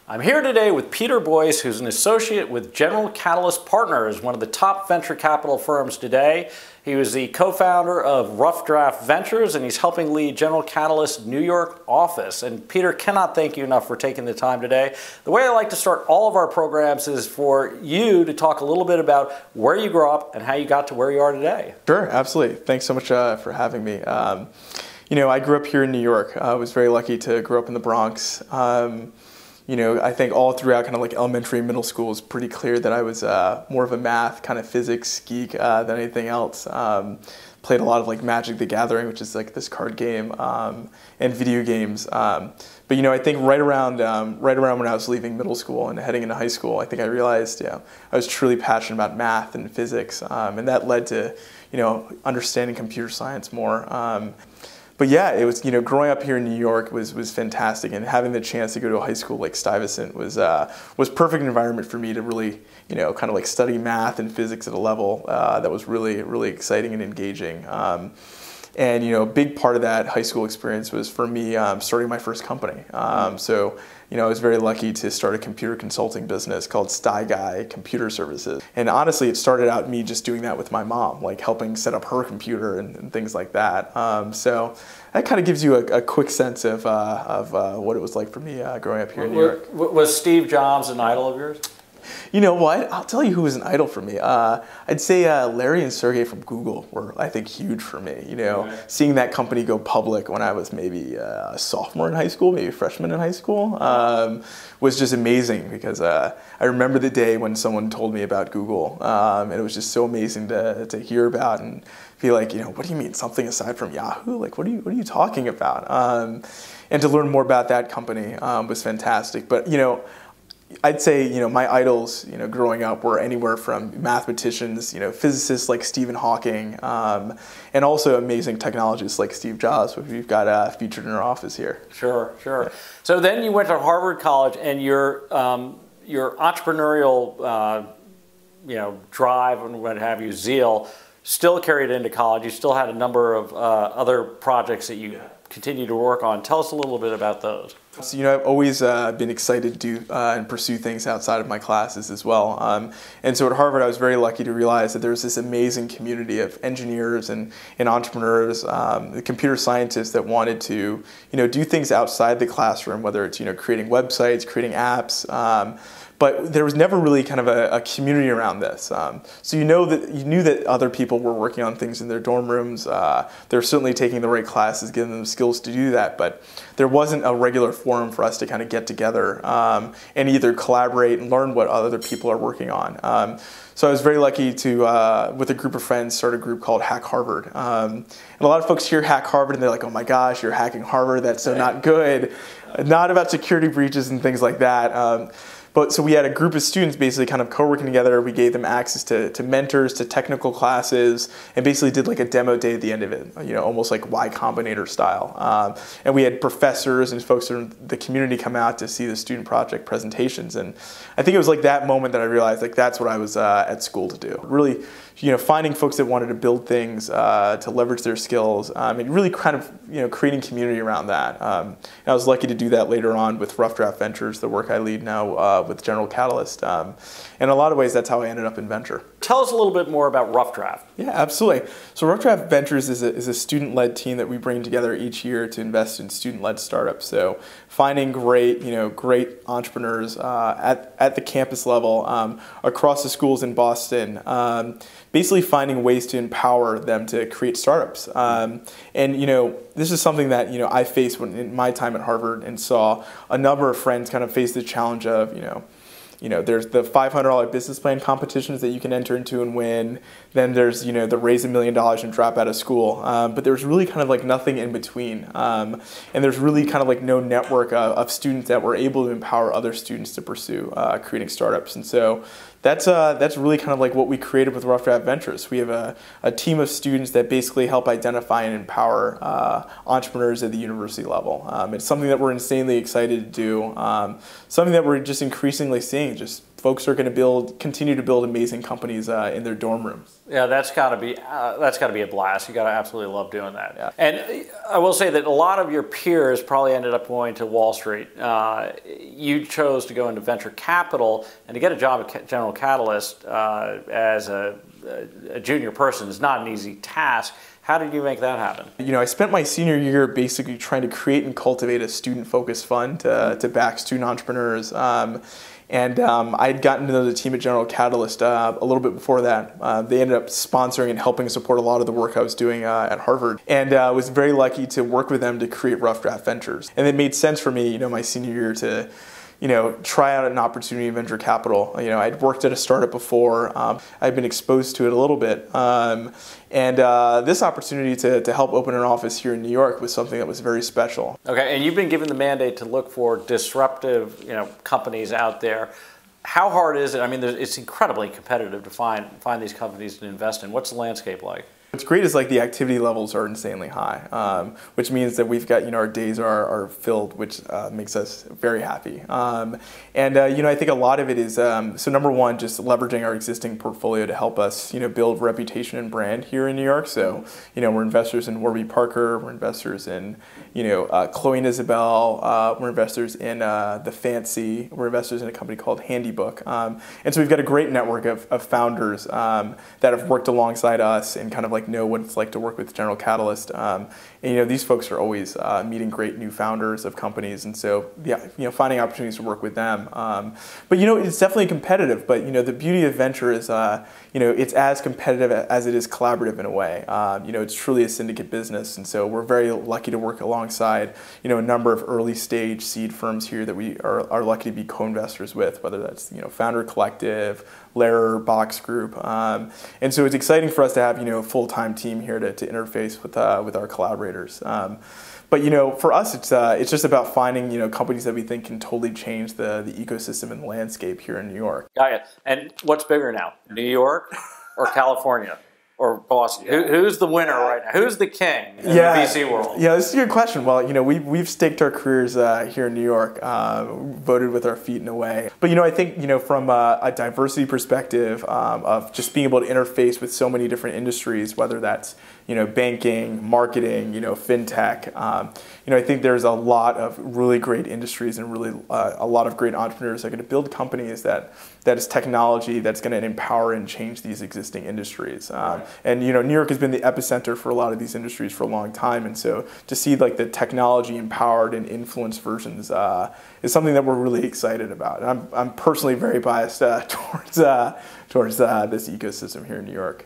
I'm here today with Peter Boyce, who's an associate with General Catalyst Partners, one of the top venture capital firms today. He was the co-founder of Rough Draft Ventures, and he's helping lead General Catalyst's New York office. And Peter, cannot thank you enough for taking the time today. The way I like to start all of our programs is for you to talk a little bit about where you grew up and how you got to where you are today. Sure, absolutely. Thanks so much for having me. I grew up here in New York. I was very lucky to grow up in the Bronx. I think all throughout kind of like elementary and middle school, it was pretty clear that I was more of a math kind of physics geek than anything else. Played a lot of like Magic the Gathering, which is like this card game, and video games. But I think right around when I was leaving middle school and heading into high school, I think I realized I was truly passionate about math and physics, and that led to understanding computer science more. But yeah, it was growing up here in New York was fantastic, and having the chance to go to a high school like Stuyvesant was perfect environment for me to really kind of like study math and physics at a level that was really exciting and engaging. And a big part of that high school experience was for me starting my first company. So I was very lucky to start a computer consulting business called Guy Computer Services. And honestly, it started out me just doing that with my mom, like helping set up her computer and things like that. So that kind of gives you a quick sense of what it was like for me growing up here in New York. Was Steve Jobs an idol of yours? You know what? I'll tell you who was an idol for me. I'd say Larry and Sergey from Google were, I think, huge for me. Seeing that company go public when I was maybe a sophomore in high school, maybe a freshman in high school, was just amazing because I remember the day when someone told me about Google, and it was just so amazing to hear about and be like, what do you mean something aside from Yahoo? Like, what are you talking about? And to learn more about that company was fantastic. But I'd say, my idols, growing up were anywhere from mathematicians, physicists like Stephen Hawking, and also amazing technologists like Steve Jobs, which we've got featured in our office here. Sure. Yeah. So then you went to Harvard College, and your entrepreneurial, drive and what have you, zeal, still carried into college. You still had a number of other projects that you continue to work on. Tell us a little bit about those. So, I've always been excited to do and pursue things outside of my classes as well. And so at Harvard, I was very lucky to realize that there was this amazing community of engineers and entrepreneurs, computer scientists that wanted to, do things outside the classroom, whether it's, creating websites, creating apps. But there was never really kind of a community around this. So you knew that other people were working on things in their dorm rooms. They're certainly taking the right classes, giving them the skills to do that. But there wasn't a regular forum for us to kind of get together and either collaborate and learn what other people are working on. So I was very lucky to, with a group of friends, start a group called HackHarvard. And a lot of folks hear HackHarvard and they're like, oh my gosh, you're hacking Harvard, that's so not good. Not about security breaches and things like that. But so we had a group of students basically kind of co-working together. We gave them access to mentors, to technical classes, and basically did like a demo day at the end of it, almost like Y Combinator style. And we had professors and folks from the community come out to see the student project presentations. And I think it was like that moment that I realized like that's what I was at school to do. Really, finding folks that wanted to build things, to leverage their skills, and really kind of, creating community around that. And I was lucky to do that later on with Rough Draft Ventures, the work I lead now with General Catalyst. In a lot of ways, that's how I ended up in venture. Tell us a little bit more about Rough Draft. Yeah, absolutely. So Rough Draft Ventures is a student-led team that we bring together each year to invest in student-led startups. So finding great entrepreneurs at the campus level across the schools in Boston. Basically finding ways to empower them to create startups. And this is something that I faced in my time at Harvard and saw a number of friends kind of face the challenge of there's the $500 business plan competitions that you can enter into and win. Then there's the raise $1 million and drop out of school. But there's really kind of like nothing in between. And there's really kind of like no network of students that were able to empower other students to pursue creating startups. And so that's really kind of like what we created with Rough Draft Ventures. We have a team of students that basically help identify and empower entrepreneurs at the university level. It's something that we're insanely excited to do. Something that we're just increasingly seeing just folks are going to continue to build amazing companies in their dorm rooms. Yeah, that's got to be a blast. You got to absolutely love doing that. Yeah. And I will say that a lot of your peers probably ended up going to Wall Street. You chose to go into venture capital, and to get a job at General Catalyst as a junior person is not an easy task. How did you make that happen? You know, I spent my senior year basically trying to create and cultivate a student-focused fund to back student entrepreneurs. I had gotten to know the team at General Catalyst a little bit before that. They ended up sponsoring and helping support a lot of the work I was doing at Harvard. And I was very lucky to work with them to create Rough Draft Ventures. And it made sense for me, you know, my senior year to try out an opportunity in venture capital. You know, I'd worked at a startup before. I'd been exposed to it a little bit. This opportunity to help open an office here in New York was something that was very special. Okay, and you've been given the mandate to look for disruptive, companies out there. How hard is it? I mean, it's incredibly competitive to find these companies to invest in. What's the landscape like? What's great is like the activity levels are insanely high, which means that we've got, our days are filled, which makes us very happy. I think a lot of it is, so number one, just leveraging our existing portfolio to help us, build reputation and brand here in New York. So, we're investors in Warby Parker, we're investors in, Chloe and Isabel, we're investors in The Fancy, we're investors in a company called Handybook. And so we've got a great network of founders that have worked alongside us and kind of like know what it's like to work with General Catalyst. These folks are always meeting great new founders of companies, and so finding opportunities to work with them. But it's definitely competitive. But the beauty of venture is it's as competitive as it is collaborative in a way. It's truly a syndicate business, and so we're very lucky to work alongside a number of early stage seed firms here that we are lucky to be co-investors with, whether that's Founder Collective, Lehrer, Box Group, and so it's exciting for us to have a full-time team here to interface with our collaborators. But for us, it's just about finding companies that we think can totally change the ecosystem and the landscape here in New York. Got it. And what's bigger now, New York or California? Or Boston? Who's the winner right now? Who's the king in the VC world? Yeah, this is a good question. Well, we've staked our careers here in New York, voted with our feet in a way. But I think from a diversity perspective of just being able to interface with so many different industries, whether that's banking, marketing, fintech. I think there's a lot of really great industries and really a lot of great entrepreneurs that are going to build companies that is technology that's going to empower and change these existing industries. And New York has been the epicenter for a lot of these industries for a long time, and so to see like the technology empowered and influenced versions is something that we're really excited about. And I'm personally very biased towards this ecosystem here in New York.